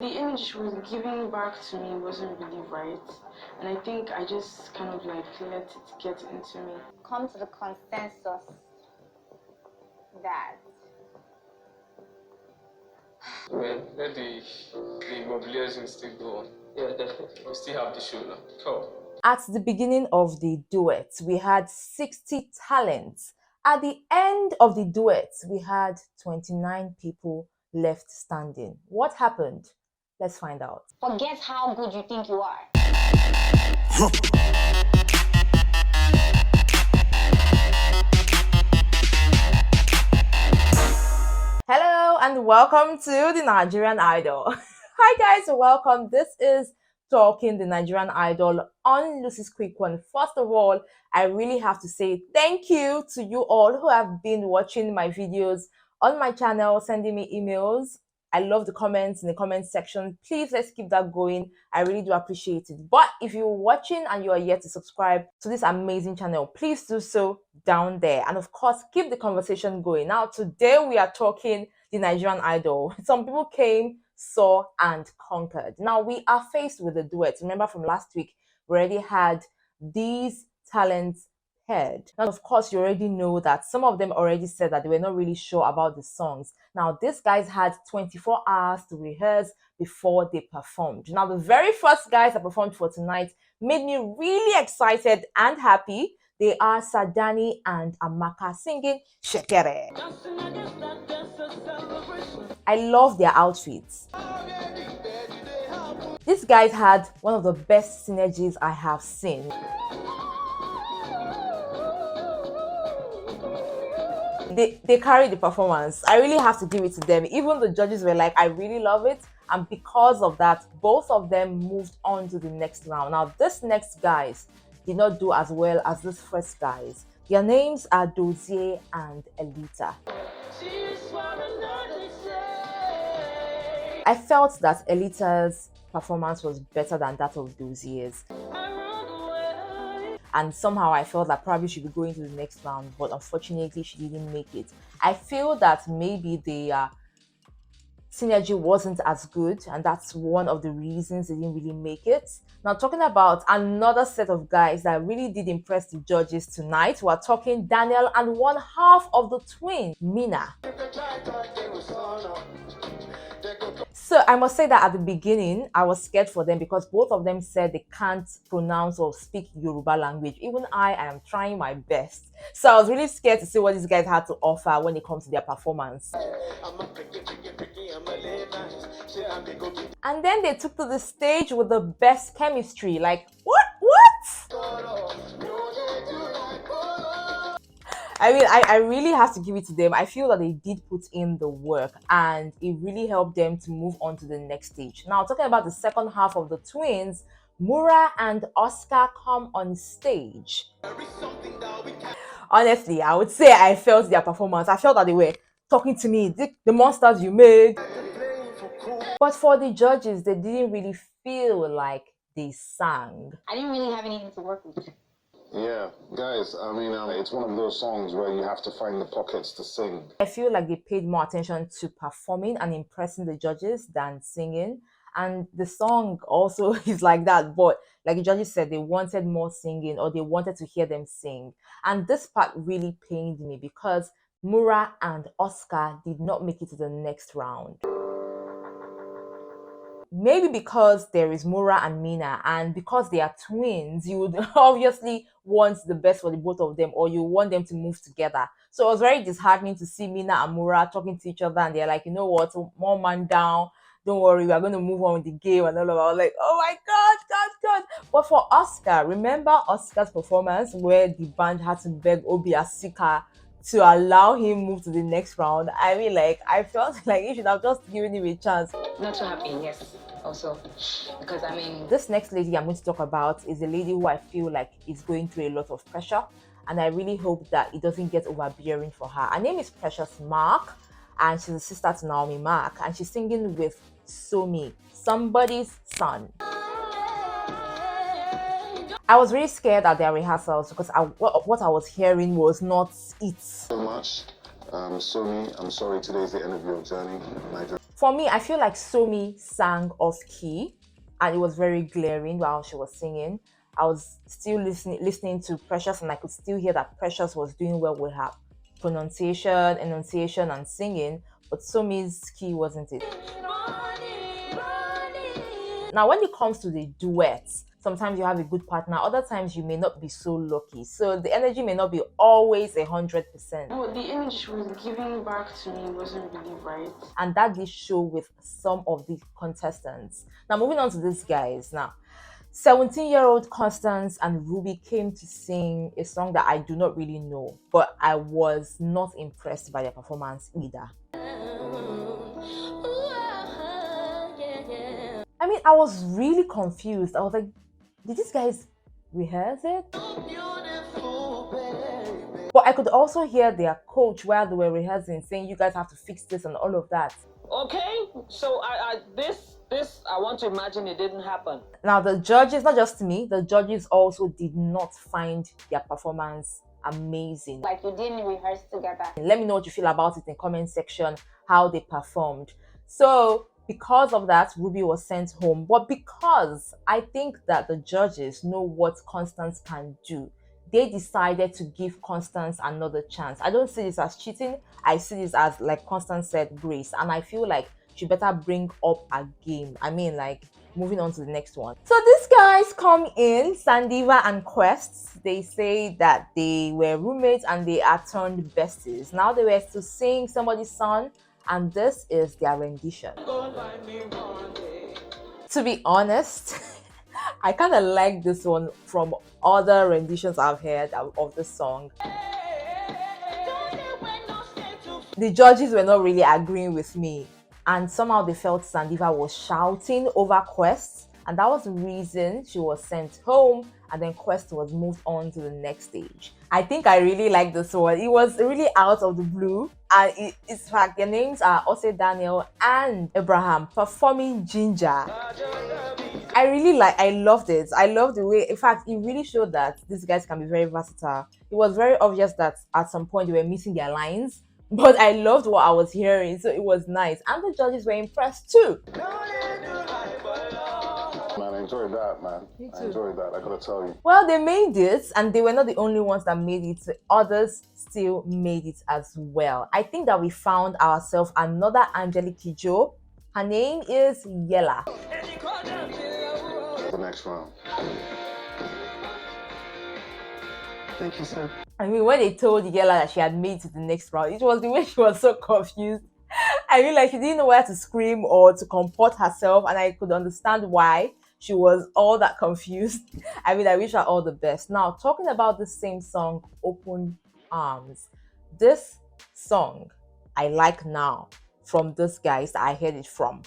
The image she was giving back to me wasn't really right, and I think I just kind of like let it get into me. Come to the consensus that Let the mobilization still go on. Yeah, definitely. We still have the show now. Cool. At the beginning of the duets, we had 60 talents. At the end of the duets, we had 29 people left standing. What happened? Let's find out. forget how good you think you are. Hello and welcome to the Nigerian Idol. Hi guys, welcome. This is Talking the Nigerian Idol on Lucy's Quick One. First of all, I really have to say thank you to you all who have been watching my videos on my channel, sending me emails. I love the comments in the comment section. Please, let's keep that going. I really do appreciate it. But if you're watching and you are yet to subscribe to this amazing channel, please do so down there. And of course, keep the conversation going. Now, today we are talking the Nigerian Idol. Some people came, saw, and conquered. Now, we are faced with the duets. Remember from last week, we already had these talents paired. Now, of course, you already know that some of them already said that they were not really sure about the songs. Now, these guys had 24 hours to rehearse before they performed. Now, the very first guys that performed for tonight made me really excited and happy. They are Sadani and Amaka singing Shekere. I love their outfits. These guys had one of the best synergies I have seen. They carried the performance. I really have to give it to them. Even the judges were like, I really love it. And because of that, both of them moved on to the next round. Now, this next guys did not do as well as this first guys. Their names are Dozier and Elita. I felt that Elita's performance was better than that of Dozier's. And somehow I felt that probably she would be going to the next round, but unfortunately she didn't make it. I feel that maybe the synergy wasn't as good, and that's one of the reasons they didn't really make it. Now, talking about another set of guys that really did impress the judges tonight, we're talking Daniel and one half of the twins, Mina. So I must say that at the beginning, I was scared for them because both of them said they can't pronounce or speak Yoruba language. Even I am trying my best. So I was really scared to see what these guys had to offer when it comes to their performance. And then they took to the stage with the best chemistry. Like, what? I mean, I really have to give it to them. I feel that they did put in the work and it really helped them to move on to the next stage. Now, talking about the second half of the twins, Mura and Oscar come on stage. Honestly, I would say I felt their performance. I felt that they were talking to me, the monsters you made. But for the judges, they didn't really feel like they sang. I didn't really have anything to work with. Yeah, guys, I mean, it's one of those songs where you have to find the pockets to sing. I feel like they paid more attention to performing and impressing the judges than singing. And the song also is like that, but like the judges said, they wanted more singing or they wanted to hear them sing. And this part really pained me because Mura and Oscar did not make it to the next round. Maybe because there is Mura and Mina, and because they are twins, you would obviously want the best for the both of them, or you want them to move together. So it was very disheartening to see Mina and Mura talking to each other, and they're like, you know what, more man down, don't worry, we're going to move on with the game and all of that. I was like, oh my God. But for Oscar, remember Oscar's performance where the band had to beg Obi Asika to allow him move to the next round? I mean, like, I felt like he should have just given him a chance. Not so happy, yes, also, because I mean, this next lady I'm going to talk about is a lady who I feel like is going through a lot of pressure, and I really hope that it doesn't get overbearing for her. Her name is Precious Mark, and she's a sister to Naomi Mark, and she's singing with Somi, Somebody's Son. I was really scared at their rehearsals because what I was hearing was not it. So much. Somi, I'm sorry, today's the end of your journey. For me, I feel like Somi sang off key and it was very glaring while she was singing. I was still listening to Precious, and I could still hear that Precious was doing well with her pronunciation, enunciation, and singing, but Somi's key wasn't it. Now, when it comes to the duets, sometimes you have a good partner, other times you may not be so lucky. So the energy may not be always 100%. No, the energy she was giving back to me wasn't really right. And that did show with some of the contestants. Now, moving on to these guys. Now, 17-year-old Constance and Ruby came to sing a song that I do not really know, but I was not impressed by their performance either. I mean, I was really confused. I was like, did these guys rehearse it? But I could also hear their coach while they were rehearsing saying, you guys have to fix this and all of that. Okay, so this I want to imagine it didn't happen. Now the judges, not just me, the judges also did not find their performance amazing. Like you didn't rehearse together. Let me know what you feel about it in the comment section, how they performed. So because of that, Ruby was sent home. But because I think that the judges know what Constance can do, they decided to give Constance another chance. I don't see this as cheating. I see this as, like Constance said, grace. And I feel like she better bring up a game. I mean, like, moving on to the next one. So these guys come in, Sandiva and Quest. They say that they were roommates and they are turned besties. Now they were to sing somebody's song, and this is their rendition. To be honest, I kind of like this one from other renditions I've heard of this song. The judges were not really agreeing with me, and somehow they felt Sandiva was shouting over Quest, and that was the reason she was sent home, and then Quest was moved on to the next stage. I think I really like this one. It was really out of the blue, and in fact their names are Ose Daniel and Abraham performing Ginger. I loved it. I loved the way, in fact, it really showed that these guys can be very versatile. It was very obvious that at some point they were missing their lines, but I loved what I was hearing, so it was nice. And the judges were impressed too. Man, I enjoyed that, man. I enjoyed that, I gotta tell you. Well, they made it, and they were not the only ones that made it. Others still made it as well. I think that we found ourselves another Angelique Kidjo. Her name is Yella. The next round. Thank you, sir. I mean, when they told Yella that she had made it to the next round, it was the way she was so confused. I mean, like, she didn't know where to scream or to comport herself, and I could understand why she was all that confused. I mean, I wish her all the best. Now, talking about the same song, Open Arms. This song, I like now from those guys that I heard it from.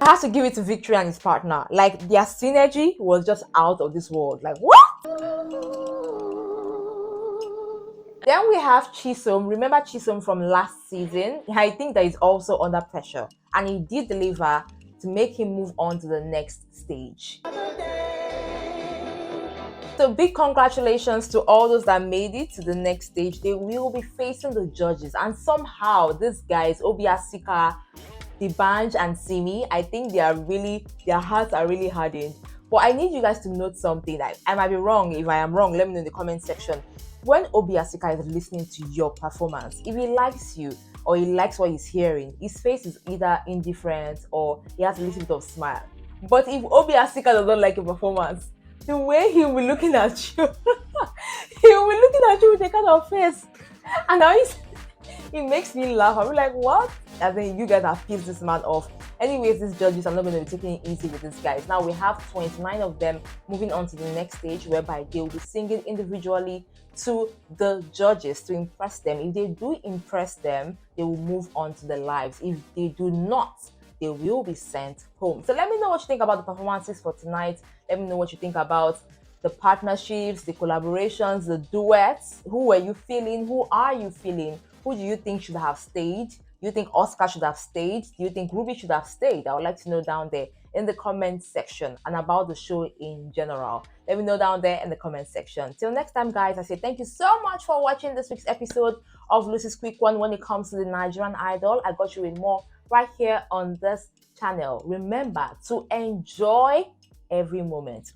I have to give it to Victory and his partner. Like, their synergy was just out of this world. Like, what? Then we have Chisom. Remember Chisom from last season? I think that he's also under pressure, and he did deliver to make him move on to the next stage. So big congratulations to all those that made it to the next stage. They will be facing the judges, and somehow these guys, Obiasika, Dibanj and Simi, I think their hearts are really hardened. But I need you guys to note something. I might be wrong. If I am wrong, let me know in the comment section. When Obiasika is listening to your performance, if he likes you or he likes what he's hearing, his face is either indifferent or he has a little bit of smile. But if Obiasika does not like your performance, the way he will be looking at you, he will be looking at you with a kind of face. And now it makes me laugh. I'm like, what? I think you guys have pissed this man off. Anyways, these judges, I'm not going to be taking it easy with these guys. Now we have 29 of them moving on to the next stage, whereby they will be singing individually to the judges to impress them. If they do impress them, they will move on to their lives. If they do not, they will be sent home. So let me know what you think about the performances for tonight. Let me know what you think about the partnerships, the collaborations, the duets. Who were you feeling? Who are you feeling? Who do you think should have stayed? Do you think Oscar should have stayed? Do you think Ruby should have stayed? I would like to know down there in the comment section, and about the show in general. Let me know down there in the comment section. Till next time, guys, I say thank you so much for watching this week's episode of Lucy's Quick One when it comes to the Nigerian Idol. I got you with more right here on this channel. Remember to enjoy every moment.